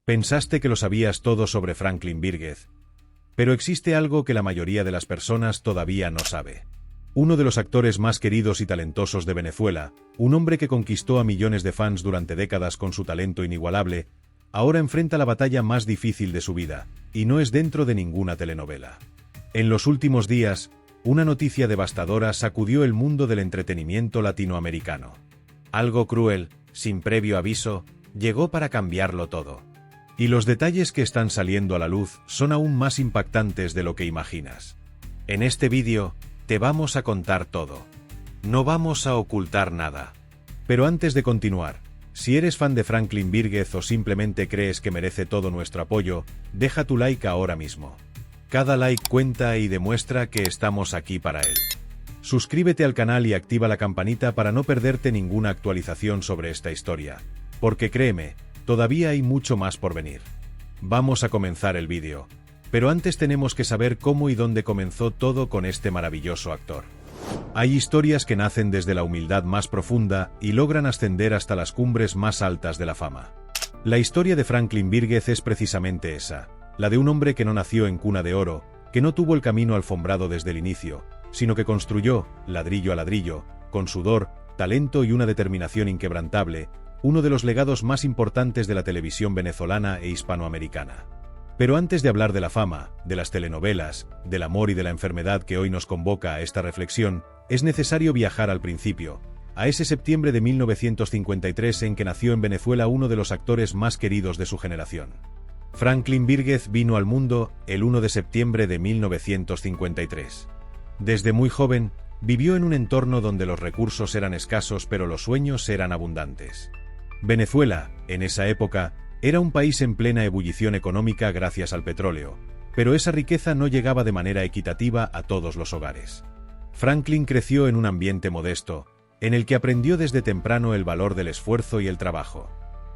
Pensaste que lo sabías todo sobre Franklin Virgez, pero existe algo que la mayoría de las personas todavía no sabe. Uno de los actores más queridos y talentosos de Venezuela, un hombre que conquistó a millones de fans durante décadas con su talento inigualable, ahora enfrenta la batalla más difícil de su vida, y no es dentro de ninguna telenovela. En los últimos días, una noticia devastadora sacudió el mundo del entretenimiento latinoamericano. Algo cruel, sin previo aviso, llegó para cambiarlo todo. Y los detalles que están saliendo a la luz son aún más impactantes de lo que imaginas. En este vídeo, te vamos a contar todo. No vamos a ocultar nada. Pero antes de continuar, si eres fan de Franklin Virgez o simplemente crees que merece todo nuestro apoyo, deja tu like ahora mismo. Cada like cuenta y demuestra que estamos aquí para él. Suscríbete al canal y activa la campanita para no perderte ninguna actualización sobre esta historia, porque créeme, todavía hay mucho más por venir. Vamos a comenzar el vídeo, pero antes tenemos que saber cómo y dónde comenzó todo con este maravilloso actor. Hay historias que nacen desde la humildad más profunda y logran ascender hasta las cumbres más altas de la fama. La historia de Franklin Virgez es precisamente esa, la de un hombre que no nació en cuna de oro, que no tuvo el camino alfombrado desde el inicio, sino que construyó, ladrillo a ladrillo, con sudor, talento y una determinación inquebrantable, uno de los legados más importantes de la televisión venezolana e hispanoamericana. Pero antes de hablar de la fama, de las telenovelas, del amor y de la enfermedad que hoy nos convoca a esta reflexión, es necesario viajar al principio, a ese septiembre de 1953 en que nació en Venezuela uno de los actores más queridos de su generación. Franklin Virgez vino al mundo el 1 de septiembre de 1953. Desde muy joven, vivió en un entorno donde los recursos eran escasos pero los sueños eran abundantes. Venezuela, en esa época, era un país en plena ebullición económica gracias al petróleo, pero esa riqueza no llegaba de manera equitativa a todos los hogares. Franklin creció en un ambiente modesto, en el que aprendió desde temprano el valor del esfuerzo y el trabajo.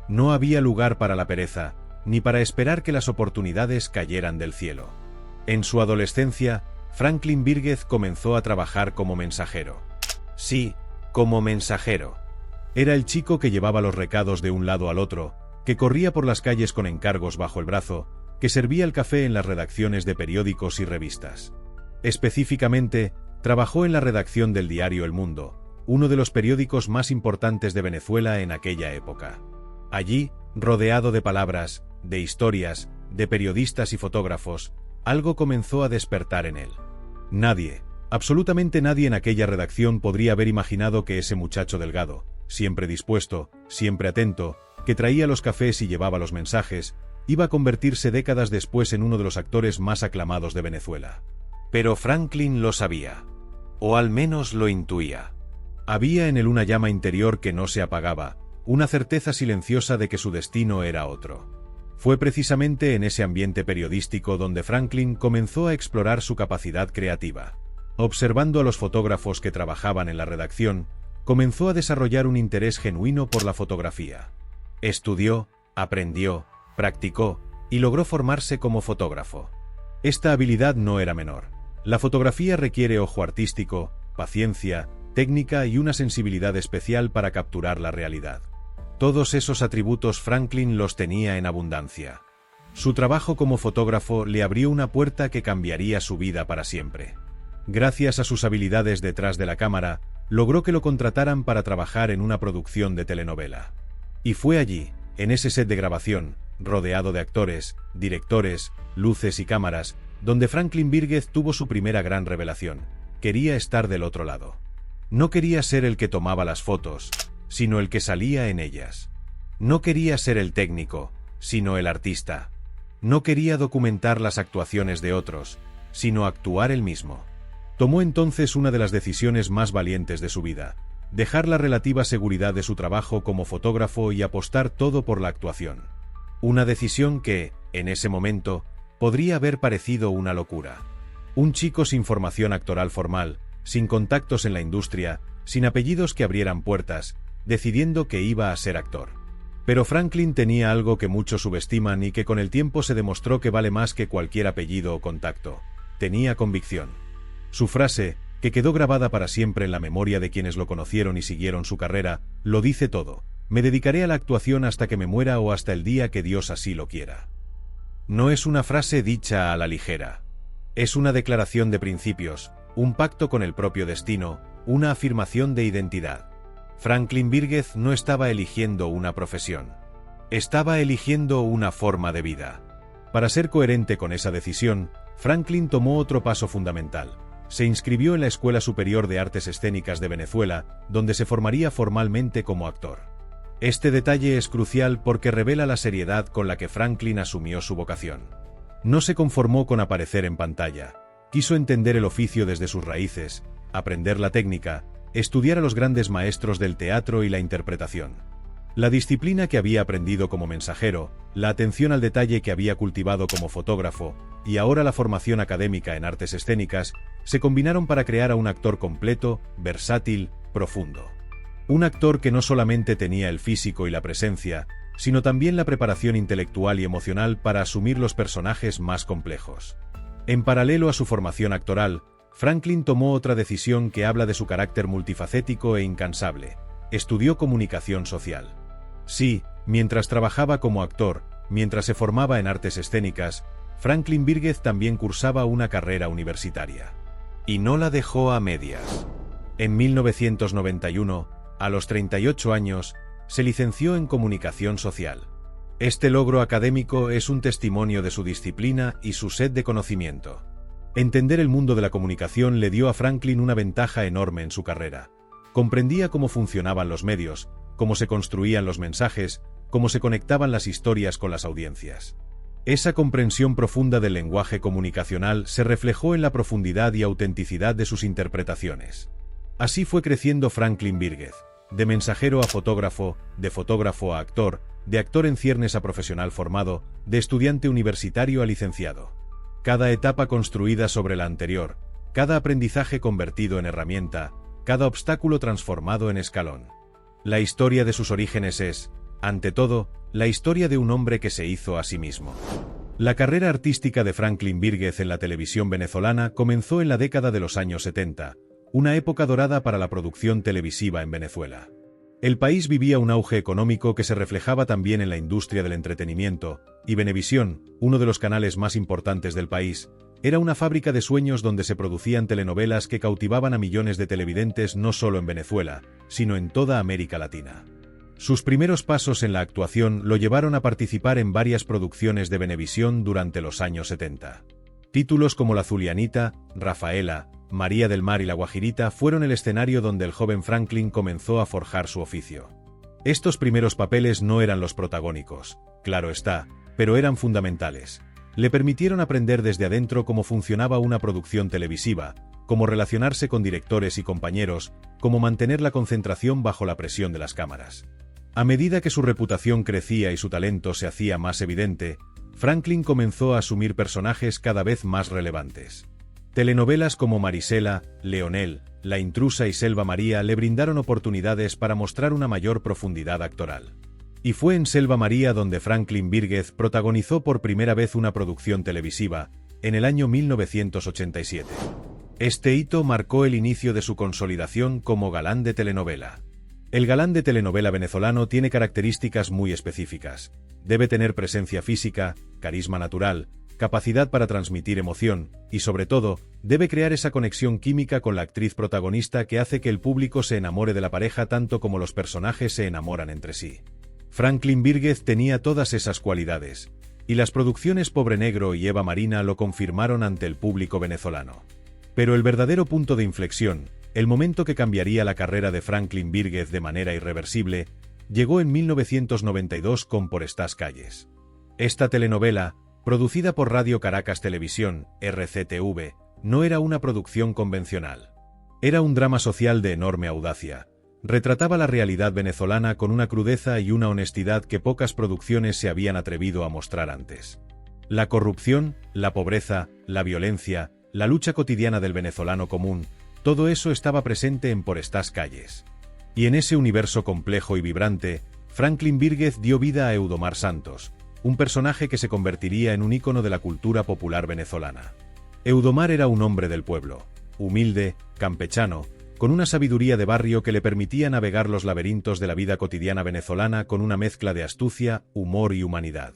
No había lugar para la pereza, ni para esperar que las oportunidades cayeran del cielo. En su adolescencia, Franklin Virgez comenzó a trabajar como mensajero. Sí, como mensajero. Era el chico que llevaba los recados de un lado al otro, que corría por las calles con encargos bajo el brazo, que servía el café en las redacciones de periódicos y revistas. Específicamente, trabajó en la redacción del diario El Mundo, uno de los periódicos más importantes de Venezuela en aquella época. Allí, rodeado de palabras, de historias, de periodistas y fotógrafos, algo comenzó a despertar en él. Nadie, absolutamente nadie en aquella redacción podría haber imaginado que ese muchacho delgado, siempre dispuesto, siempre atento, que traía los cafés y llevaba los mensajes, iba a convertirse décadas después en uno de los actores más aclamados de Venezuela. Pero Franklin lo sabía. O al menos lo intuía. Había en él una llama interior que no se apagaba, una certeza silenciosa de que su destino era otro. Fue precisamente en ese ambiente periodístico donde Franklin comenzó a explorar su capacidad creativa. Observando a los fotógrafos que trabajaban en la redacción, comenzó a desarrollar un interés genuino por la fotografía. Estudió, aprendió, practicó y logró formarse como fotógrafo. Esta habilidad no era menor. La fotografía requiere ojo artístico, paciencia, técnica y una sensibilidad especial para capturar la realidad. Todos esos atributos Franklin los tenía en abundancia. Su trabajo como fotógrafo le abrió una puerta que cambiaría su vida para siempre. Gracias a sus habilidades detrás de la cámara, logró que lo contrataran para trabajar en una producción de telenovela. Y fue allí, en ese set de grabación, rodeado de actores, directores, luces y cámaras, donde Franklin Virgez tuvo su primera gran revelación. Quería estar del otro lado. No quería ser el que tomaba las fotos, sino el que salía en ellas. No quería ser el técnico, sino el artista. No quería documentar las actuaciones de otros, sino actuar él mismo. Tomó entonces una de las decisiones más valientes de su vida: dejar la relativa seguridad de su trabajo como fotógrafo y apostar todo por la actuación. Una decisión que, en ese momento, podría haber parecido una locura. Un chico sin formación actoral formal, sin contactos en la industria, sin apellidos que abrieran puertas, decidiendo que iba a ser actor. Pero Franklin tenía algo que muchos subestiman y que con el tiempo se demostró que vale más que cualquier apellido o contacto. Tenía convicción. Su frase, que quedó grabada para siempre en la memoria de quienes lo conocieron y siguieron su carrera, lo dice todo: me dedicaré a la actuación hasta que me muera o hasta el día que Dios así lo quiera. No es una frase dicha a la ligera. Es una declaración de principios, un pacto con el propio destino, una afirmación de identidad. Franklin Birgez no estaba eligiendo una profesión. Estaba eligiendo una forma de vida. Para ser coherente con esa decisión, Franklin tomó otro paso fundamental. Se inscribió en la Escuela Superior de Artes Escénicas de Venezuela, donde se formaría formalmente como actor. Este detalle es crucial porque revela la seriedad con la que Franklin asumió su vocación. No se conformó con aparecer en pantalla. Quiso entender el oficio desde sus raíces, aprender la técnica, estudiar a los grandes maestros del teatro y la interpretación. La disciplina que había aprendido como mensajero, la atención al detalle que había cultivado como fotógrafo, y ahora la formación académica en artes escénicas, se combinaron para crear a un actor completo, versátil, profundo. Un actor que no solamente tenía el físico y la presencia, sino también la preparación intelectual y emocional para asumir los personajes más complejos. En paralelo a su formación actoral, Franklin tomó otra decisión que habla de su carácter multifacético e incansable. Estudió comunicación social. Sí, mientras trabajaba como actor, mientras se formaba en artes escénicas, Franklin Birgez también cursaba una carrera universitaria. Y no la dejó a medias. En 1991, a los 38 años, se licenció en comunicación social. Este logro académico es un testimonio de su disciplina y su sed de conocimiento. Entender el mundo de la comunicación le dio a Franklin una ventaja enorme en su carrera. Comprendía cómo funcionaban los medios, cómo se construían los mensajes, cómo se conectaban las historias con las audiencias. Esa comprensión profunda del lenguaje comunicacional se reflejó en la profundidad y autenticidad de sus interpretaciones. Así fue creciendo Franklin Birgez, de mensajero a fotógrafo, de fotógrafo a actor, de actor en ciernes a profesional formado, de estudiante universitario a licenciado. Cada etapa construida sobre la anterior, cada aprendizaje convertido en herramienta, cada obstáculo transformado en escalón. La historia de sus orígenes es, ante todo, la historia de un hombre que se hizo a sí mismo. La carrera artística de Franklin Birgez en la televisión venezolana comenzó en la década de los años 70, una época dorada para la producción televisiva en Venezuela. El país vivía un auge económico que se reflejaba también en la industria del entretenimiento, y Venevisión, uno de los canales más importantes del país, era una fábrica de sueños donde se producían telenovelas que cautivaban a millones de televidentes no solo en Venezuela, sino en toda América Latina. Sus primeros pasos en la actuación lo llevaron a participar en varias producciones de Venevisión durante los años 70. Títulos como La Zulianita, Rafaela, María del Mar y La Guajirita fueron el escenario donde el joven Franklin comenzó a forjar su oficio. Estos primeros papeles no eran los protagónicos, claro está, pero eran fundamentales. Le permitieron aprender desde adentro cómo funcionaba una producción televisiva, cómo relacionarse con directores y compañeros, cómo mantener la concentración bajo la presión de las cámaras. A medida que su reputación crecía y su talento se hacía más evidente, Franklin comenzó a asumir personajes cada vez más relevantes. Telenovelas como Marisela, Leonel, La Intrusa y Selva María le brindaron oportunidades para mostrar una mayor profundidad actoral. Y fue en Selva María donde Franklin Birgez protagonizó por primera vez una producción televisiva, en el año 1987. Este hito marcó el inicio de su consolidación como galán de telenovela. El galán de telenovela venezolano tiene características muy específicas. Debe tener presencia física, carisma natural, capacidad para transmitir emoción, y sobre todo, debe crear esa conexión química con la actriz protagonista que hace que el público se enamore de la pareja tanto como los personajes se enamoran entre sí. Franklin Birgez tenía todas esas cualidades, y las producciones Pobre Negro y Eva Marina lo confirmaron ante el público venezolano. Pero el verdadero punto de inflexión, el momento que cambiaría la carrera de Franklin Birgez de manera irreversible, llegó en 1992 con Por estas calles. Esta telenovela, producida por Radio Caracas Televisión, RCTV, no era una producción convencional. Era un drama social de enorme audacia. Retrataba la realidad venezolana con una crudeza y una honestidad que pocas producciones se habían atrevido a mostrar antes. La corrupción, la pobreza, la violencia, la lucha cotidiana del venezolano común, todo eso estaba presente en Por estas calles. Y en ese universo complejo y vibrante, Franklin Birgez dio vida a Eudomar Santos, un personaje que se convertiría en un ícono de la cultura popular venezolana. Eudomar era un hombre del pueblo, humilde, campechano, con una sabiduría de barrio que le permitía navegar los laberintos de la vida cotidiana venezolana con una mezcla de astucia, humor y humanidad.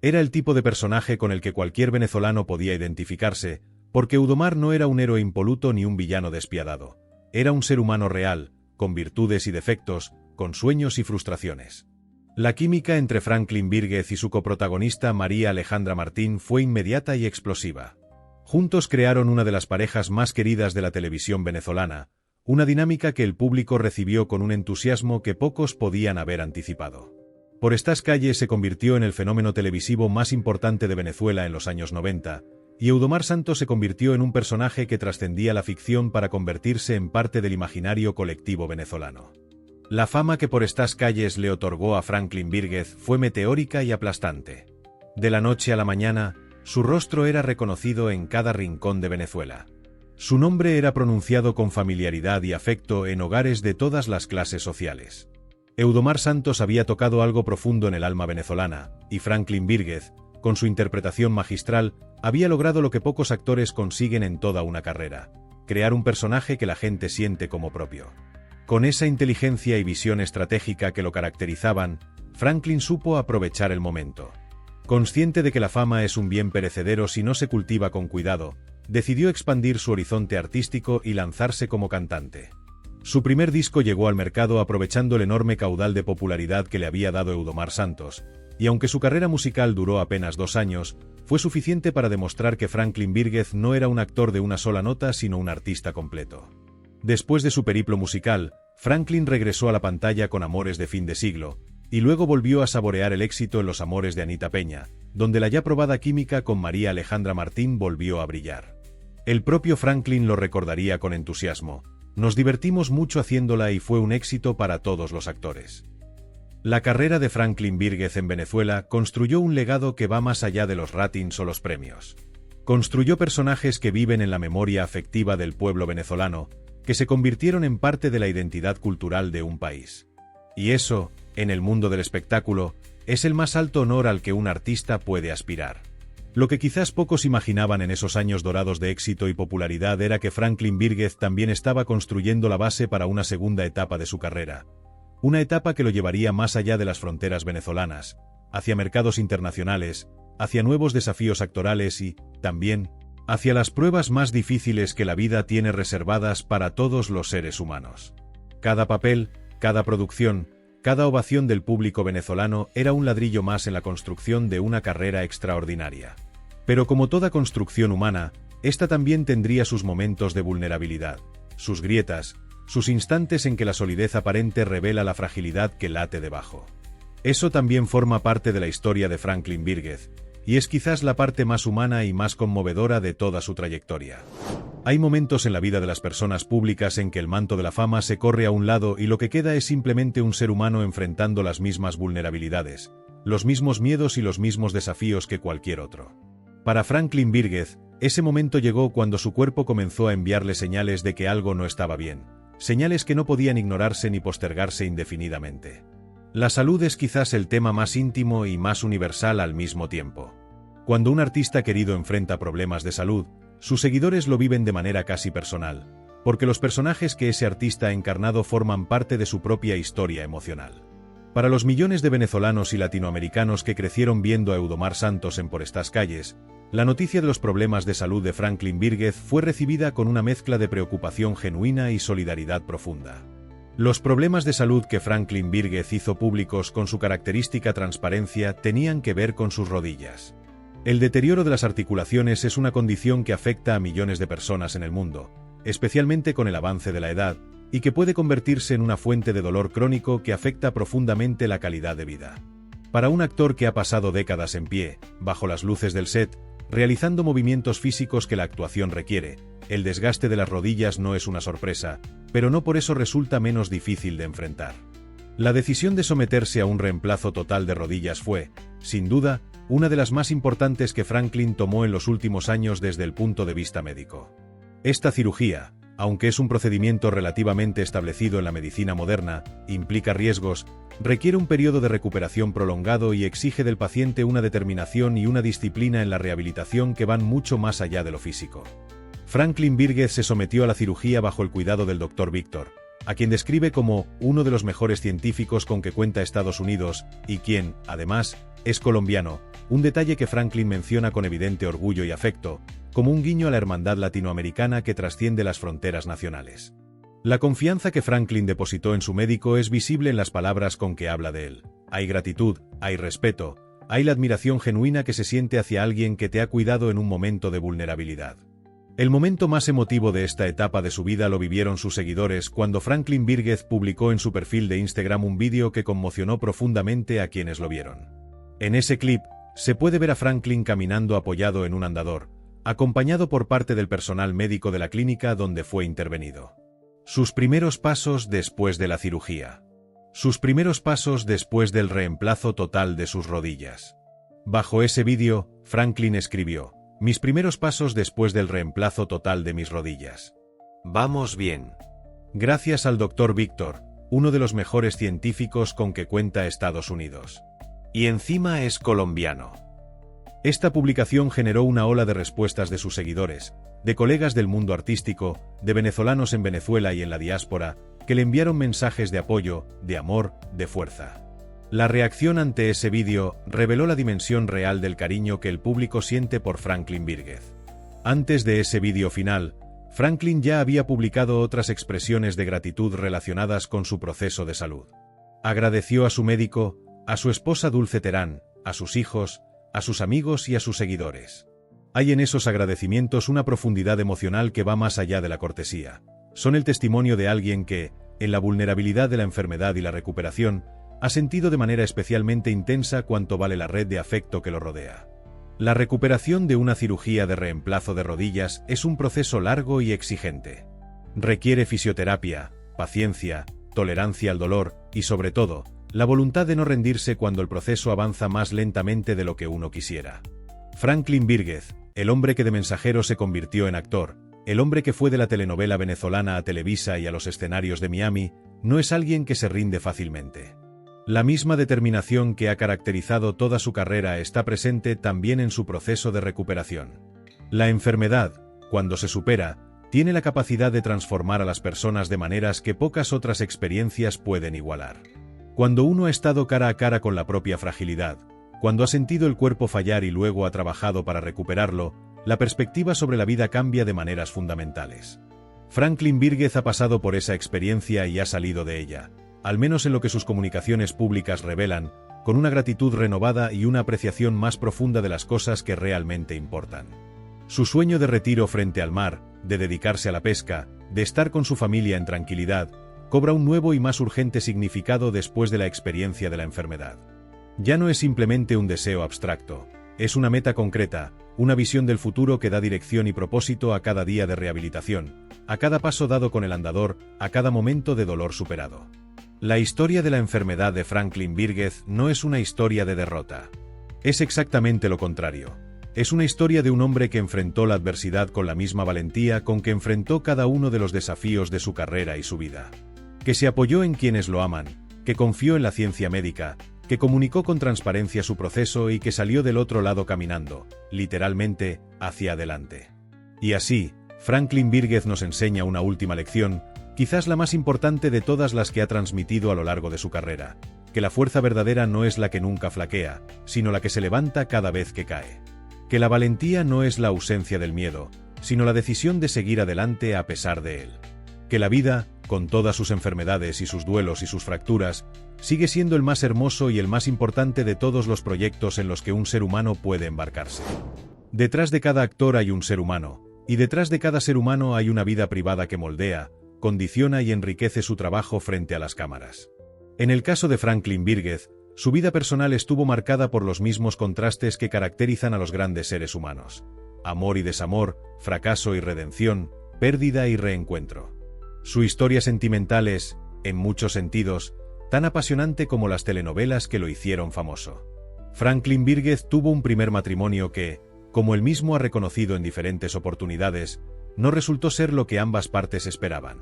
Era el tipo de personaje con el que cualquier venezolano podía identificarse, porque Eudomar no era un héroe impoluto ni un villano despiadado. Era un ser humano real, con virtudes y defectos, con sueños y frustraciones. La química entre Franklin Vírguez y su coprotagonista María Alejandra Martín fue inmediata y explosiva. Juntos crearon una de las parejas más queridas de la televisión venezolana, una dinámica que el público recibió con un entusiasmo que pocos podían haber anticipado. Por estas calles se convirtió en el fenómeno televisivo más importante de Venezuela en los años 90, y Eudomar Santos se convirtió en un personaje que trascendía la ficción para convertirse en parte del imaginario colectivo venezolano. La fama que Por estas calles le otorgó a Franklin Vírguez fue meteórica y aplastante. De la noche a la mañana, su rostro era reconocido en cada rincón de Venezuela. Su nombre era pronunciado con familiaridad y afecto en hogares de todas las clases sociales. Eudomar Santos había tocado algo profundo en el alma venezolana, y Franklin Vírguez, con su interpretación magistral, había logrado lo que pocos actores consiguen en toda una carrera: crear un personaje que la gente siente como propio. Con esa inteligencia y visión estratégica que lo caracterizaban, Franklin supo aprovechar el momento. Consciente de que la fama es un bien perecedero si no se cultiva con cuidado, decidió expandir su horizonte artístico y lanzarse como cantante. Su primer disco llegó al mercado aprovechando el enorme caudal de popularidad que le había dado Eudomar Santos, y aunque su carrera musical duró apenas 2 años, fue suficiente para demostrar que Franklin Vírguez no era un actor de una sola nota sino un artista completo. Después de su periplo musical, Franklin regresó a la pantalla con Amores de fin de siglo, y luego volvió a saborear el éxito en Los amores de Anita Peña, donde la ya probada química con María Alejandra Martín volvió a brillar. El propio Franklin lo recordaría con entusiasmo: nos divertimos mucho haciéndola y fue un éxito para todos los actores. La carrera de Franklin Vírguez en Venezuela construyó un legado que va más allá de los ratings o los premios. Construyó personajes que viven en la memoria afectiva del pueblo venezolano, que se convirtieron en parte de la identidad cultural de un país. Y eso, en el mundo del espectáculo, es el más alto honor al que un artista puede aspirar. Lo que quizás pocos imaginaban en esos años dorados de éxito y popularidad era que Franklin Vírguez también estaba construyendo la base para una segunda etapa de su carrera. Una etapa que lo llevaría más allá de las fronteras venezolanas, hacia mercados internacionales, hacia nuevos desafíos actorales y, también, hacia las pruebas más difíciles que la vida tiene reservadas para todos los seres humanos. Cada papel, cada producción, cada ovación del público venezolano era un ladrillo más en la construcción de una carrera extraordinaria. Pero como toda construcción humana, esta también tendría sus momentos de vulnerabilidad, sus grietas, sus instantes en que la solidez aparente revela la fragilidad que late debajo. Eso también forma parte de la historia de Franklin Vírguez, y es quizás la parte más humana y más conmovedora de toda su trayectoria. Hay momentos en la vida de las personas públicas en que el manto de la fama se corre a un lado y lo que queda es simplemente un ser humano enfrentando las mismas vulnerabilidades, los mismos miedos y los mismos desafíos que cualquier otro. Para Franklin Vírguez, ese momento llegó cuando su cuerpo comenzó a enviarle señales de que algo no estaba bien, señales que no podían ignorarse ni postergarse indefinidamente. La salud es quizás el tema más íntimo y más universal al mismo tiempo. Cuando un artista querido enfrenta problemas de salud, sus seguidores lo viven de manera casi personal, porque los personajes que ese artista ha encarnado forman parte de su propia historia emocional. Para los millones de venezolanos y latinoamericanos que crecieron viendo a Eudomar Santos en Por estas calles, la noticia de los problemas de salud de Franklin Vírguez fue recibida con una mezcla de preocupación genuina y solidaridad profunda. Los problemas de salud que Franklin Vírguez hizo públicos con su característica transparencia tenían que ver con sus rodillas. El deterioro de las articulaciones es una condición que afecta a millones de personas en el mundo, especialmente con el avance de la edad, y que puede convertirse en una fuente de dolor crónico que afecta profundamente la calidad de vida. Para un actor que ha pasado décadas en pie, bajo las luces del set, realizando movimientos físicos que la actuación requiere, el desgaste de las rodillas no es una sorpresa, pero no por eso resulta menos difícil de enfrentar. La decisión de someterse a un reemplazo total de rodillas fue, sin duda, una de las más importantes que Franklin tomó en los últimos años desde el punto de vista médico. Esta cirugía, aunque es un procedimiento relativamente establecido en la medicina moderna, implica riesgos, requiere un periodo de recuperación prolongado y exige del paciente una determinación y una disciplina en la rehabilitación que van mucho más allá de lo físico. Franklin Birgeth se sometió a la cirugía bajo el cuidado del Dr. Victor, a quien describe como uno de los mejores científicos con que cuenta Estados Unidos, y quien, además, es colombiano, un detalle que Franklin menciona con evidente orgullo y afecto, como un guiño a la hermandad latinoamericana que trasciende las fronteras nacionales. La confianza que Franklin depositó en su médico es visible en las palabras con que habla de él. Hay gratitud, hay respeto, hay la admiración genuina que se siente hacia alguien que te ha cuidado en un momento de vulnerabilidad. El momento más emotivo de esta etapa de su vida lo vivieron sus seguidores cuando Franklin Birgeth publicó en su perfil de Instagram un vídeo que conmocionó profundamente a quienes lo vieron. En ese clip, se puede ver a Franklin caminando apoyado en un andador, acompañado por parte del personal médico de la clínica donde fue intervenido. Sus primeros pasos después de la cirugía. Sus primeros pasos después del reemplazo total de sus rodillas. Bajo ese vídeo, Franklin escribió: mis primeros pasos después del reemplazo total de mis rodillas. Vamos bien. Gracias al Dr. Victor, uno de los mejores científicos con que cuenta Estados Unidos. Y encima es colombiano. Esta publicación generó una ola de respuestas de sus seguidores, de colegas del mundo artístico, de venezolanos en Venezuela y en la diáspora, que le enviaron mensajes de apoyo, de amor, de fuerza. La reacción ante ese vídeo reveló la dimensión real del cariño que el público siente por Franklin Birgeth. Antes de ese vídeo final, Franklin ya había publicado otras expresiones de gratitud relacionadas con su proceso de salud. Agradeció a su médico, a su esposa Dulce Terán, a sus hijos, a sus amigos y a sus seguidores. Hay en esos agradecimientos una profundidad emocional que va más allá de la cortesía. Son el testimonio de alguien que, en la vulnerabilidad de la enfermedad y la recuperación, ha sentido de manera especialmente intensa cuánto vale la red de afecto que lo rodea. La recuperación de una cirugía de reemplazo de rodillas es un proceso largo y exigente. Requiere fisioterapia, paciencia, tolerancia al dolor y, sobre todo, la voluntad de no rendirse cuando el proceso avanza más lentamente de lo que uno quisiera. Franklin Birgeth, el hombre que de mensajero se convirtió en actor, el hombre que fue de la telenovela venezolana a Televisa y a los escenarios de Miami, no es alguien que se rinde fácilmente. La misma determinación que ha caracterizado toda su carrera está presente también en su proceso de recuperación. La enfermedad, cuando se supera, tiene la capacidad de transformar a las personas de maneras que pocas otras experiencias pueden igualar. Cuando uno ha estado cara a cara con la propia fragilidad, cuando ha sentido el cuerpo fallar y luego ha trabajado para recuperarlo, la perspectiva sobre la vida cambia de maneras fundamentales. Franklin Birgeth ha pasado por esa experiencia y ha salido de ella, al menos en lo que sus comunicaciones públicas revelan, con una gratitud renovada y una apreciación más profunda de las cosas que realmente importan. Su sueño de retiro frente al mar, de dedicarse a la pesca, de estar con su familia en tranquilidad, cobra un nuevo y más urgente significado después de la experiencia de la enfermedad. Ya no es simplemente un deseo abstracto, es una meta concreta, una visión del futuro que da dirección y propósito a cada día de rehabilitación, a cada paso dado con el andador, a cada momento de dolor superado. La historia de la enfermedad de Franklin Birgeth no es una historia de derrota. Es exactamente lo contrario. Es una historia de un hombre que enfrentó la adversidad con la misma valentía con que enfrentó cada uno de los desafíos de su carrera y su vida. Que se apoyó en quienes lo aman, que confió en la ciencia médica, que comunicó con transparencia su proceso y que salió del otro lado caminando, literalmente, hacia adelante. Y así, Franklin Birgeth nos enseña una última lección, quizás la más importante de todas las que ha transmitido a lo largo de su carrera, que la fuerza verdadera no es la que nunca flaquea, sino la que se levanta cada vez que cae. Que la valentía no es la ausencia del miedo, sino la decisión de seguir adelante a pesar de él. Que la vida, con todas sus enfermedades y sus duelos y sus fracturas, sigue siendo el más hermoso y el más importante de todos los proyectos en los que un ser humano puede embarcarse. Detrás de cada actor hay un ser humano, y detrás de cada ser humano hay una vida privada que moldea, condiciona y enriquece su trabajo frente a las cámaras. En el caso de Franklin Birgeth, su vida personal estuvo marcada por los mismos contrastes que caracterizan a los grandes seres humanos: amor y desamor, fracaso y redención, pérdida y reencuentro. Su historia sentimental es, en muchos sentidos, tan apasionante como las telenovelas que lo hicieron famoso. Franklin Birgeth tuvo un primer matrimonio que, como él mismo ha reconocido en diferentes oportunidades, no resultó ser lo que ambas partes esperaban.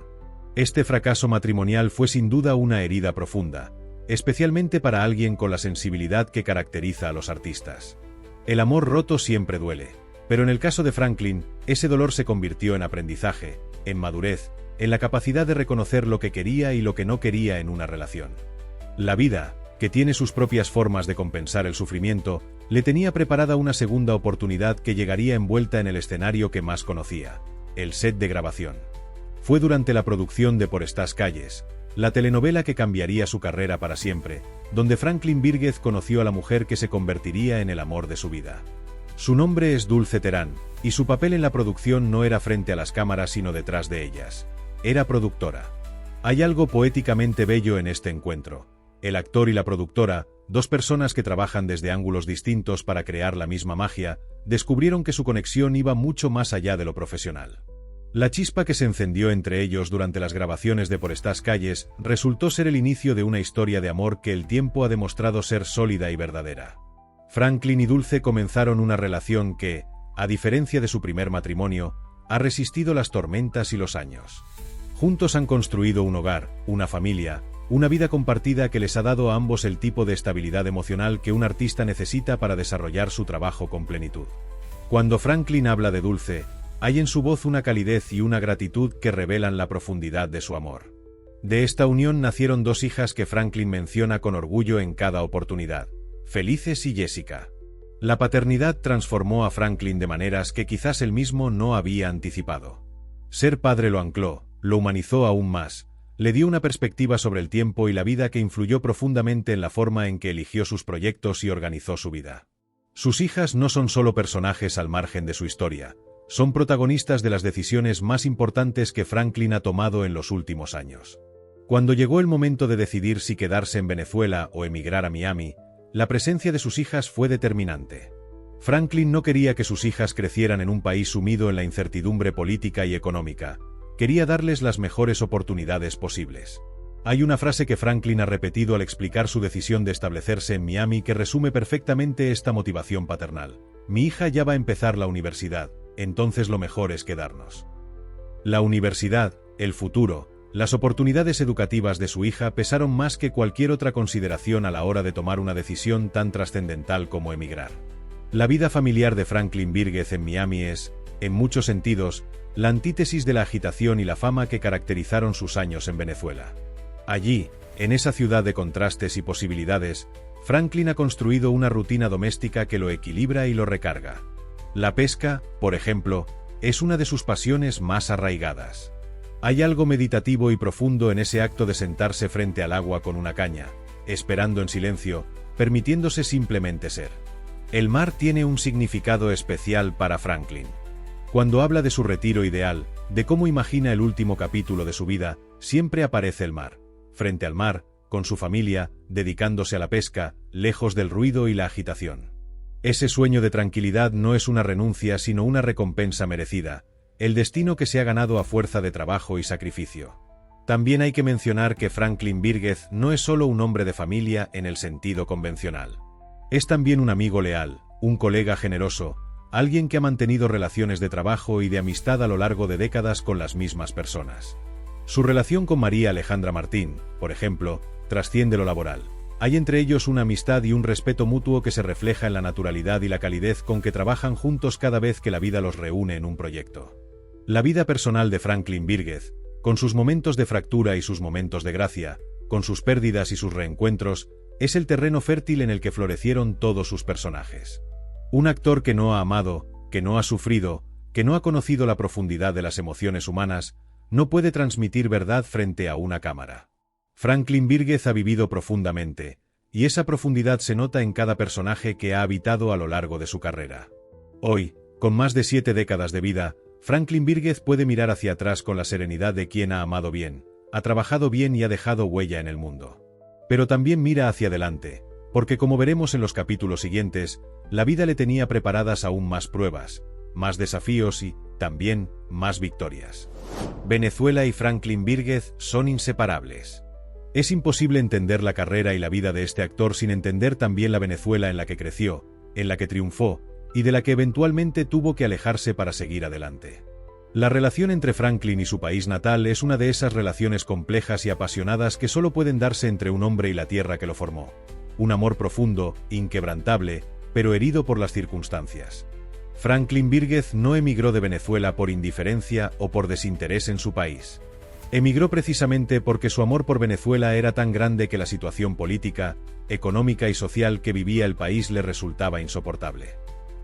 Este fracaso matrimonial fue sin duda una herida profunda, especialmente para alguien con la sensibilidad que caracteriza a los artistas. El amor roto siempre duele, Pero en el caso de Franklin, ese dolor se convirtió en aprendizaje, en madurez, en la capacidad de reconocer lo que quería y lo que no quería en una relación. La vida, que tiene sus propias formas de compensar el sufrimiento, le tenía preparada una segunda oportunidad que llegaría envuelta en el escenario que más conocía, el set de grabación. Fue durante la producción de Por estas calles, la telenovela que cambiaría su carrera para siempre, donde Franklin Virgez conoció a la mujer que se convertiría en el amor de su vida. Su nombre es Dulce Terán, y su papel en la producción no era frente a las cámaras sino detrás de ellas. Era productora. Hay algo poéticamente bello en este encuentro. El actor y la productora, dos personas que trabajan desde ángulos distintos para crear la misma magia, descubrieron que su conexión iba mucho más allá de lo profesional. La chispa que se encendió entre ellos durante las grabaciones de Por estas calles resultó ser el inicio de una historia de amor que el tiempo ha demostrado ser sólida y verdadera. Franklin y Dulce comenzaron una relación que, a diferencia de su primer matrimonio, ha resistido las tormentas y los años. Juntos han construido un hogar, una familia, una vida compartida que les ha dado a ambos el tipo de estabilidad emocional que un artista necesita para desarrollar su trabajo con plenitud. Cuando Franklin habla de Dulce, hay en su voz una calidez y una gratitud que revelan la profundidad de su amor. De esta unión nacieron dos hijas que Franklin menciona con orgullo en cada oportunidad, Felices y Jessica. La paternidad transformó a Franklin de maneras que quizás él mismo no había anticipado. Ser padre lo ancló, lo humanizó aún más, le dio una perspectiva sobre el tiempo y la vida que influyó profundamente en la forma en que eligió sus proyectos y organizó su vida. Sus hijas no son solo personajes al margen de su historia, son protagonistas de las decisiones más importantes que Franklin ha tomado en los últimos años. Cuando llegó el momento de decidir si quedarse en Venezuela o emigrar a Miami, la presencia de sus hijas fue determinante. Franklin no quería que sus hijas crecieran en un país sumido en la incertidumbre política y económica. Quería darles las mejores oportunidades posibles. Hay una frase que Franklin ha repetido al explicar su decisión de establecerse en Miami que resume perfectamente esta motivación paternal. Mi hija ya va a empezar la universidad, entonces lo mejor es quedarnos. La universidad, el futuro, las oportunidades educativas de su hija pesaron más que cualquier otra consideración a la hora de tomar una decisión tan trascendental como emigrar. La vida familiar de Franklin Virgez en Miami es, en muchos sentidos, la antítesis de la agitación y la fama que caracterizaron sus años en Venezuela. Allí, en esa ciudad de contrastes y posibilidades, Franklin ha construido una rutina doméstica que lo equilibra y lo recarga. La pesca, por ejemplo, es una de sus pasiones más arraigadas. Hay algo meditativo y profundo en ese acto de sentarse frente al agua con una caña, esperando en silencio, permitiéndose simplemente ser. El mar tiene un significado especial para Franklin. Cuando habla de su retiro ideal, de cómo imagina el último capítulo de su vida, siempre aparece el mar. Frente al mar, con su familia, dedicándose a la pesca, lejos del ruido y la agitación. Ese sueño de tranquilidad no es una renuncia sino una recompensa merecida, el destino que se ha ganado a fuerza de trabajo y sacrificio. También hay que mencionar que Franklin Virgez no es solo un hombre de familia en el sentido convencional. Es también un amigo leal, un colega generoso, alguien que ha mantenido relaciones de trabajo y de amistad a lo largo de décadas con las mismas personas. Su relación con María Alejandra Martín, por ejemplo, trasciende lo laboral. Hay entre ellos una amistad y un respeto mutuo que se refleja en la naturalidad y la calidez con que trabajan juntos cada vez que la vida los reúne en un proyecto. La vida personal de Franklin Virgez, con sus momentos de fractura y sus momentos de gracia, con sus pérdidas y sus reencuentros, es el terreno fértil en el que florecieron todos sus personajes. Un actor que no ha amado, que no ha sufrido, que no ha conocido la profundidad de las emociones humanas, no puede transmitir verdad frente a una cámara. Franklin Virgez ha vivido profundamente, y esa profundidad se nota en cada personaje que ha habitado a lo largo de su carrera. Hoy, con más de 7 décadas de vida, Franklin Virgez puede mirar hacia atrás con la serenidad de quien ha amado bien, ha trabajado bien y ha dejado huella en el mundo. Pero también mira hacia adelante, porque como veremos en los capítulos siguientes, la vida le tenía preparadas aún más pruebas, más desafíos y, también, más victorias. Venezuela y Franklin Virgez son inseparables. Es imposible entender la carrera y la vida de este actor sin entender también la Venezuela en la que creció, en la que triunfó, y de la que eventualmente tuvo que alejarse para seguir adelante. La relación entre Franklin y su país natal es una de esas relaciones complejas y apasionadas que solo pueden darse entre un hombre y la tierra que lo formó. Un amor profundo, inquebrantable, pero herido por las circunstancias. Franklin Vírguez no emigró de Venezuela por indiferencia o por desinterés en su país. Emigró precisamente porque su amor por Venezuela era tan grande que la situación política, económica y social que vivía el país le resultaba insoportable.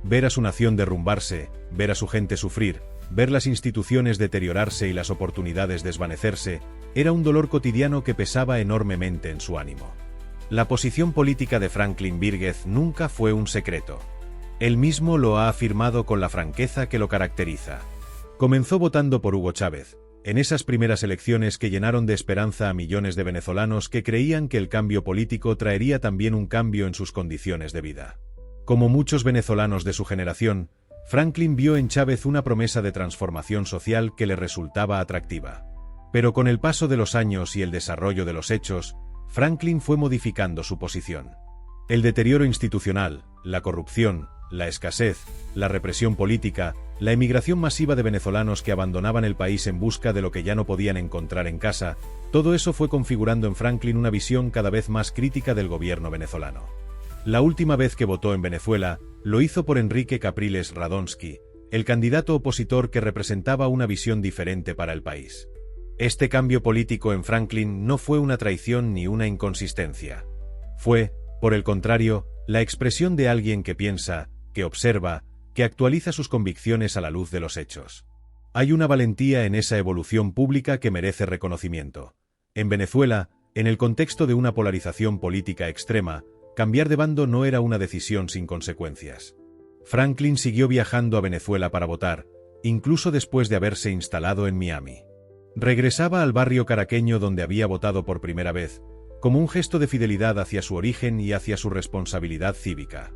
Ver a su nación derrumbarse, ver a su gente sufrir, ver las instituciones deteriorarse y las oportunidades desvanecerse, era un dolor cotidiano que pesaba enormemente en su ánimo. La posición política de Franklin Vírguez nunca fue un secreto. Él mismo lo ha afirmado con la franqueza que lo caracteriza. Comenzó votando por Hugo Chávez, en esas primeras elecciones que llenaron de esperanza a millones de venezolanos que creían que el cambio político traería también un cambio en sus condiciones de vida. Como muchos venezolanos de su generación, Franklin vio en Chávez una promesa de transformación social que le resultaba atractiva. Pero con el paso de los años y el desarrollo de los hechos, Franklin fue modificando su posición. El deterioro institucional, la corrupción, la escasez, la represión política, la emigración masiva de venezolanos que abandonaban el país en busca de lo que ya no podían encontrar en casa, todo eso fue configurando en Franklin una visión cada vez más crítica del gobierno venezolano. La última vez que votó en Venezuela, lo hizo por Enrique Capriles Radonsky, el candidato opositor que representaba una visión diferente para el país. Este cambio político en Franklin no fue una traición ni una inconsistencia. Fue, por el contrario, la expresión de alguien que piensa, que observa, que actualiza sus convicciones a la luz de los hechos. Hay una valentía en esa evolución pública que merece reconocimiento. En Venezuela, en el contexto de una polarización política extrema, cambiar de bando no era una decisión sin consecuencias. Franklin siguió viajando a Venezuela para votar, incluso después de haberse instalado en Miami. Regresaba al barrio caraqueño donde había votado por primera vez, como un gesto de fidelidad hacia su origen y hacia su responsabilidad cívica.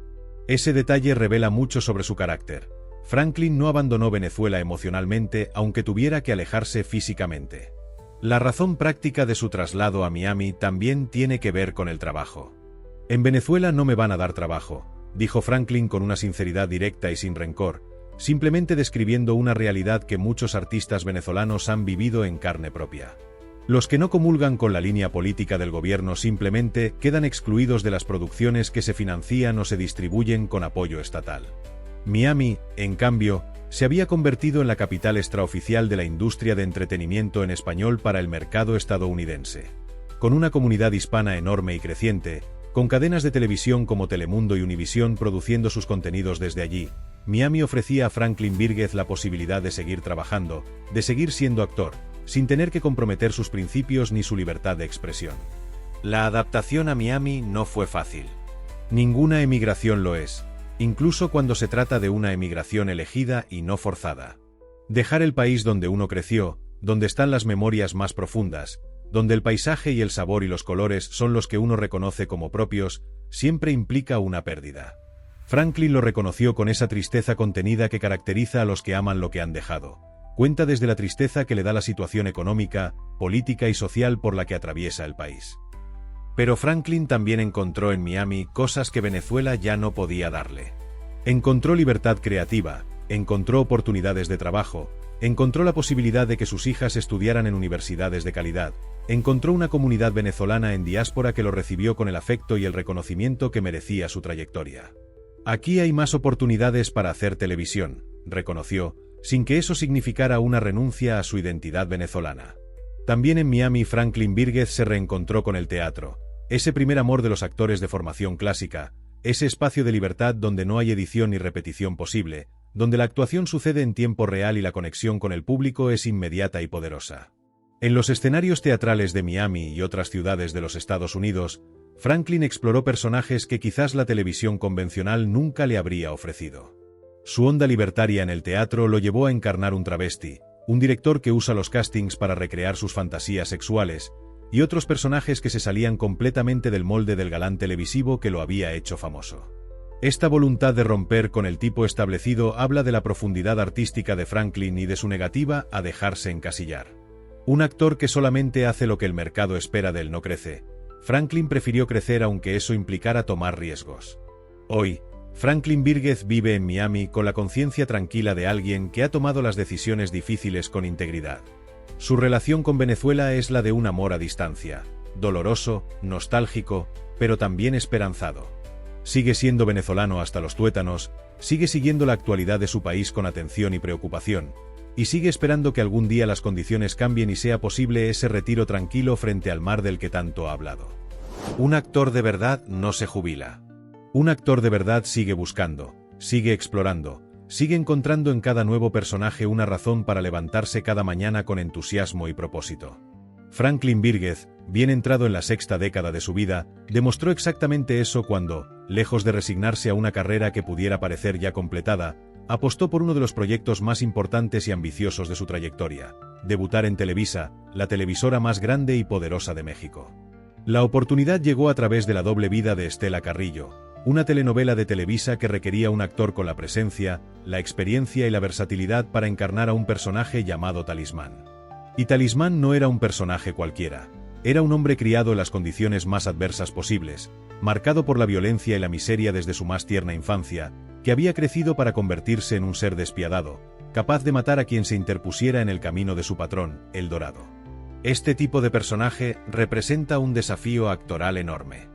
Ese detalle revela mucho sobre su carácter. Franklin no abandonó Venezuela emocionalmente aunque tuviera que alejarse físicamente. La razón práctica de su traslado a Miami también tiene que ver con el trabajo. En Venezuela no me van a dar trabajo, dijo Franklin con una sinceridad directa y sin rencor, simplemente describiendo una realidad que muchos artistas venezolanos han vivido en carne propia. Los que no comulgan con la línea política del gobierno simplemente quedan excluidos de las producciones que se financian o se distribuyen con apoyo estatal. Miami, en cambio, se había convertido en la capital extraoficial de la industria de entretenimiento en español para el mercado estadounidense. Con una comunidad hispana enorme y creciente, con cadenas de televisión como Telemundo y Univisión produciendo sus contenidos desde allí, Miami ofrecía a Franklin Vírguez la posibilidad de seguir trabajando, de seguir siendo actor, sin tener que comprometer sus principios ni su libertad de expresión. La adaptación a Miami no fue fácil. Ninguna emigración lo es, incluso cuando se trata de una emigración elegida y no forzada. Dejar el país donde uno creció, donde están las memorias más profundas, donde el paisaje y el sabor y los colores son los que uno reconoce como propios, siempre implica una pérdida. Franklin lo reconoció con esa tristeza contenida que caracteriza a los que aman lo que han dejado. Cuenta desde la tristeza que le da la situación económica, política y social por la que atraviesa el país. Pero Franklin también encontró en Miami cosas que Venezuela ya no podía darle. Encontró libertad creativa, encontró oportunidades de trabajo, encontró la posibilidad de que sus hijas estudiaran en universidades de calidad, encontró una comunidad venezolana en diáspora que lo recibió con el afecto y el reconocimiento que merecía su trayectoria. Aquí hay más oportunidades para hacer televisión, reconoció, sin que eso significara una renuncia a su identidad venezolana. También en Miami Franklin Vírguez se reencontró con el teatro, ese primer amor de los actores de formación clásica, ese espacio de libertad donde no hay edición ni repetición posible, donde la actuación sucede en tiempo real y la conexión con el público es inmediata y poderosa. En los escenarios teatrales de Miami y otras ciudades de los Estados Unidos, Franklin exploró personajes que quizás la televisión convencional nunca le habría ofrecido. Su onda libertaria en el teatro lo llevó a encarnar un travesti, un director que usa los castings para recrear sus fantasías sexuales, y otros personajes que se salían completamente del molde del galán televisivo que lo había hecho famoso. Esta voluntad de romper con el tipo establecido habla de la profundidad artística de Franklin y de su negativa a dejarse encasillar. Un actor que solamente hace lo que el mercado espera de él no crece. Franklin prefirió crecer aunque eso implicara tomar riesgos. Hoy, Franklin Vírguez vive en Miami con la conciencia tranquila de alguien que ha tomado las decisiones difíciles con integridad. Su relación con Venezuela es la de un amor a distancia, doloroso, nostálgico, pero también esperanzado. sigue siendo venezolano hasta los tuétanos, sigue siguiendo la actualidad de su país con atención y preocupación, y sigue esperando que algún día las condiciones cambien y sea posible ese retiro tranquilo frente al mar del que tanto ha hablado. Un actor de verdad no se jubila. Un actor de verdad sigue buscando, sigue explorando, sigue encontrando en cada nuevo personaje una razón para levantarse cada mañana con entusiasmo y propósito. Franklin Vírguez, bien entrado en la sexta década de su vida, demostró exactamente eso cuando, lejos de resignarse a una carrera que pudiera parecer ya completada, apostó por uno de los proyectos más importantes y ambiciosos de su trayectoria: debutar en Televisa, la televisora más grande y poderosa de México. La oportunidad llegó a través de La doble vida de Estela Carrillo, una telenovela de Televisa que requería un actor con la presencia, la experiencia y la versatilidad para encarnar a un personaje llamado Talismán. Y Talismán no era un personaje cualquiera, era un hombre criado en las condiciones más adversas posibles, marcado por la violencia y la miseria desde su más tierna infancia, que había crecido para convertirse en un ser despiadado, capaz de matar a quien se interpusiera en el camino de su patrón, El Dorado. Este tipo de personaje representa un desafío actoral enorme.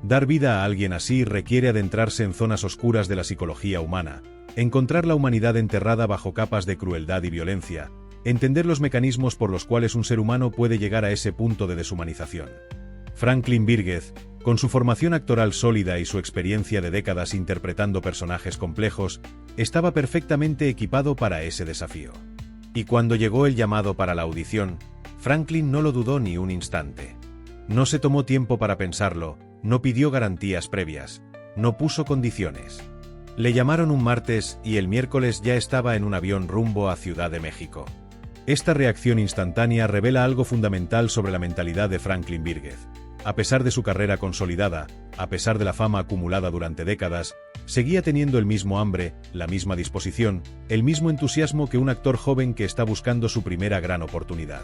Dar vida a alguien así requiere adentrarse en zonas oscuras de la psicología humana, encontrar la humanidad enterrada bajo capas de crueldad y violencia, entender los mecanismos por los cuales un ser humano puede llegar a ese punto de deshumanización. Franklin Vírguez, con su formación actoral sólida y su experiencia de décadas interpretando personajes complejos, estaba perfectamente equipado para ese desafío. Y cuando llegó el llamado para la audición, Franklin no lo dudó ni un instante. No se tomó tiempo para pensarlo, no pidió garantías previas, no puso condiciones. Le llamaron un martes y el miércoles ya estaba en un avión rumbo a Ciudad de México. Esta reacción instantánea revela algo fundamental sobre la mentalidad de Franklin Vírguez. A pesar de su carrera consolidada, a pesar de la fama acumulada durante décadas, seguía teniendo el mismo hambre, la misma disposición, el mismo entusiasmo que un actor joven que está buscando su primera gran oportunidad.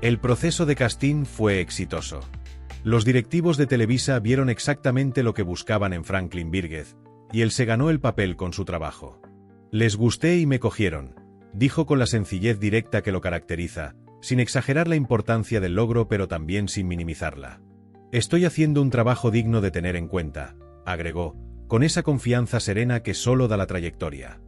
El proceso de casting fue exitoso. Los directivos de Televisa vieron exactamente lo que buscaban en Franklin Vírguez, y él se ganó el papel con su trabajo. Les gusté y me cogieron, dijo con la sencillez directa que lo caracteriza, sin exagerar la importancia del logro pero también sin minimizarla. Estoy haciendo un trabajo digno de tener en cuenta, agregó, con esa confianza serena que solo da la trayectoria.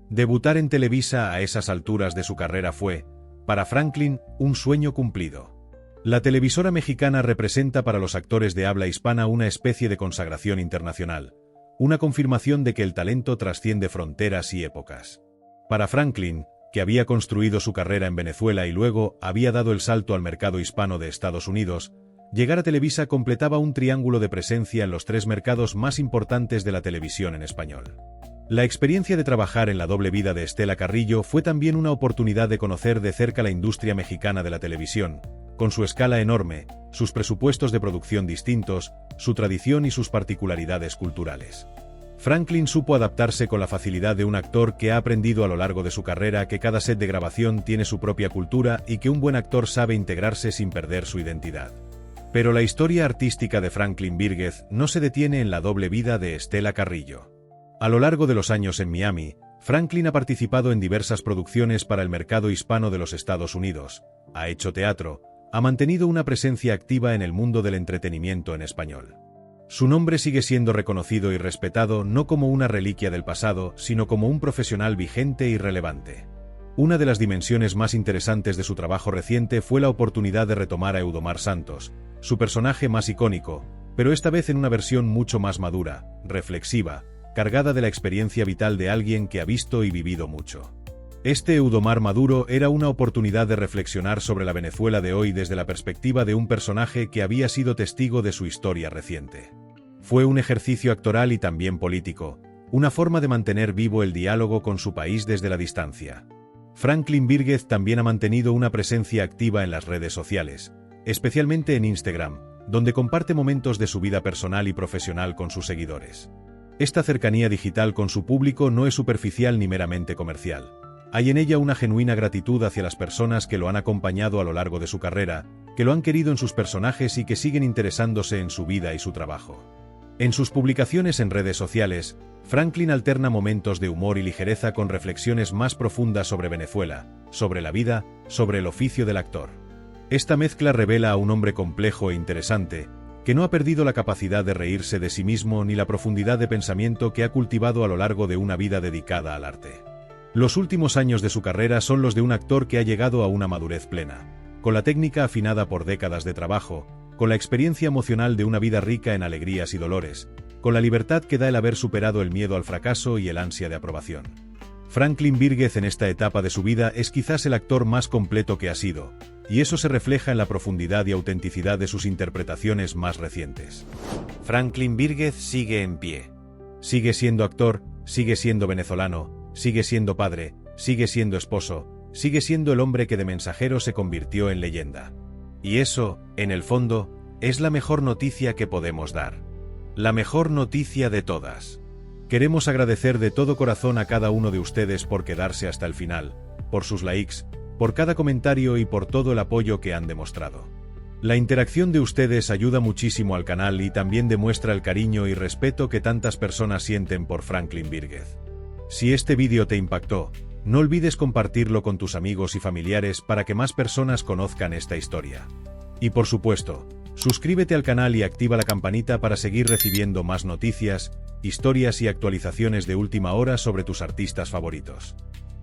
Debutar en Televisa a esas alturas de su carrera fue, para Franklin, un sueño cumplido. La televisora mexicana representa para los actores de habla hispana una especie de consagración internacional, una confirmación de que el talento trasciende fronteras y épocas. Para Franklin, que había construido su carrera en Venezuela y luego había dado el salto al mercado hispano de Estados Unidos, llegar a Televisa completaba un triángulo de presencia en los tres mercados más importantes de la televisión en español. La experiencia de trabajar en La doble vida de Estela Carrillo fue también una oportunidad de conocer de cerca la industria mexicana de la televisión, con su escala enorme, sus presupuestos de producción distintos, su tradición y sus particularidades culturales. Franklin supo adaptarse con la facilidad de un actor que ha aprendido a lo largo de su carrera que cada set de grabación tiene su propia cultura y que un buen actor sabe integrarse sin perder su identidad. Pero la historia artística de Franklin Vírguez no se detiene en La doble vida de Estela Carrillo. A lo largo de los años en Miami, Franklin ha participado en diversas producciones para el mercado hispano de los Estados Unidos, ha hecho teatro, ha mantenido una presencia activa en el mundo del entretenimiento en español. Su nombre sigue siendo reconocido y respetado no como una reliquia del pasado, sino como un profesional vigente y relevante. Una de las dimensiones más interesantes de su trabajo reciente fue la oportunidad de retomar a Eudomar Santos, su personaje más icónico, pero esta vez en una versión mucho más madura, reflexiva, cargada de la experiencia vital de alguien que ha visto y vivido mucho. Este Eudomar maduro era una oportunidad de reflexionar sobre la Venezuela de hoy desde la perspectiva de un personaje que había sido testigo de su historia reciente. Fue un ejercicio actoral y también político, una forma de mantener vivo el diálogo con su país desde la distancia. Franklin Vírguez también ha mantenido una presencia activa en las redes sociales, especialmente en Instagram, donde comparte momentos de su vida personal y profesional con sus seguidores. Esta cercanía digital con su público no es superficial ni meramente comercial. Hay en ella una genuina gratitud hacia las personas que lo han acompañado a lo largo de su carrera, que lo han querido en sus personajes y que siguen interesándose en su vida y su trabajo. En sus publicaciones en redes sociales, Franklin alterna momentos de humor y ligereza con reflexiones más profundas sobre Venezuela, sobre la vida, sobre el oficio del actor. Esta mezcla revela a un hombre complejo e interesante, que no ha perdido la capacidad de reírse de sí mismo ni la profundidad de pensamiento que ha cultivado a lo largo de una vida dedicada al arte. Los últimos años de su carrera son los de un actor que ha llegado a una madurez plena, con la técnica afinada por décadas de trabajo, con la experiencia emocional de una vida rica en alegrías y dolores, con la libertad que da el haber superado el miedo al fracaso y el ansia de aprobación. Franklin Virgez en esta etapa de su vida es quizás el actor más completo que ha sido, y eso se refleja en la profundidad y autenticidad de sus interpretaciones más recientes. Franklin Virgez sigue en pie. Sigue siendo actor, sigue siendo venezolano, sigue siendo padre, sigue siendo esposo, sigue siendo el hombre que de mensajero se convirtió en leyenda. Y eso, en el fondo, es la mejor noticia que podemos dar. La mejor noticia de todas. Queremos agradecer de todo corazón a cada uno de ustedes por quedarse hasta el final, por sus likes, por cada comentario y por todo el apoyo que han demostrado. La interacción de ustedes ayuda muchísimo al canal y también demuestra el cariño y respeto que tantas personas sienten por Franklin Virgez. Si este vídeo te impactó, no olvides compartirlo con tus amigos y familiares para que más personas conozcan esta historia. Y por supuesto, suscríbete al canal y activa la campanita para seguir recibiendo más noticias, historias y actualizaciones de última hora sobre tus artistas favoritos.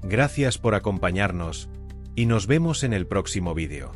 Gracias por acompañarnos, y nos vemos en el próximo vídeo.